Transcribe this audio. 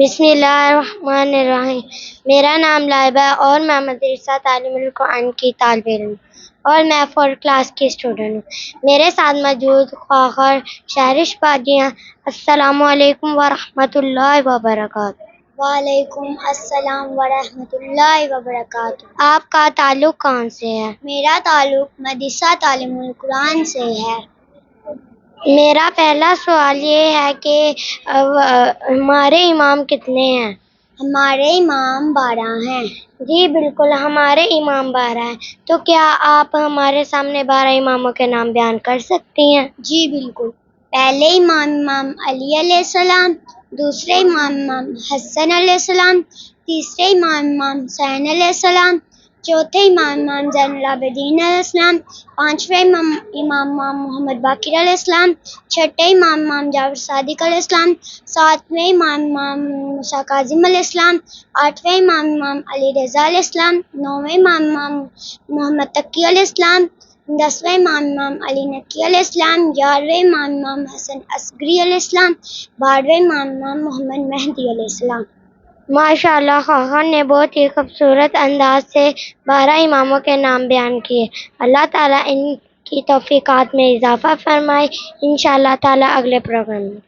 بسم اللہ الرحمن الرحیم۔ میرا نام لائبہ ہے اور میں مدرسہ تعلیم القرآن کی طالب علم ہوں اور میں 4th کلاس کی اسٹوڈنٹ ہوں۔ میرے ساتھ موجود فاخر شہرش بادیاں۔ السلام علیکم ورحمۃ اللہ وبرکاتہ۔ وعلیکم السلام ورحمۃ اللہ وبرکاتہ۔ آپ کا تعلق کہاں سے ہے؟ میرا تعلق مدرسہ تعلیم القرآن سے ہے۔ میرا پہلا سوال یہ ہے کہ ہمارے امام کتنے ہیں؟ ہمارے امام 12 ہیں۔ جی بالکل، ہمارے امام 12 ہیں۔ تو کیا آپ ہمارے سامنے 12 اماموں کے نام بیان کر سکتی ہیں؟ جی بالکل۔ پہلے امام علی علیہ السلام، دوسرے امام حسن علیہ السلام، تیسرے امام حسین علیہ السلام، چوتھے امام زین العابدین علیہ السلام، پانچویں امام محمد باقر علیہ السلام، چھٹے امام جعفر صادق علیہ السلام، ساتویں امام موسیٰ کاظم علیہ السلام، آٹھویں امام علی رضا علیہ السلام، نویں امام محمد تقی علیہ السلام، 10ویں امام علی نقی علیہ السلام، 11ویں امام حسن عسگری علیہ السلام، 12ویں امام محمد مہدی علیہ السلام۔ ماشاء اللہ، خواہاں نے بہت ہی خوبصورت انداز سے 12 اماموں کے نام بیان کیے۔ اللہ تعالیٰ ان کی توفیقات میں اضافہ فرمائے۔ انشاءاللہ تعالیٰ اگلے پروگرام میں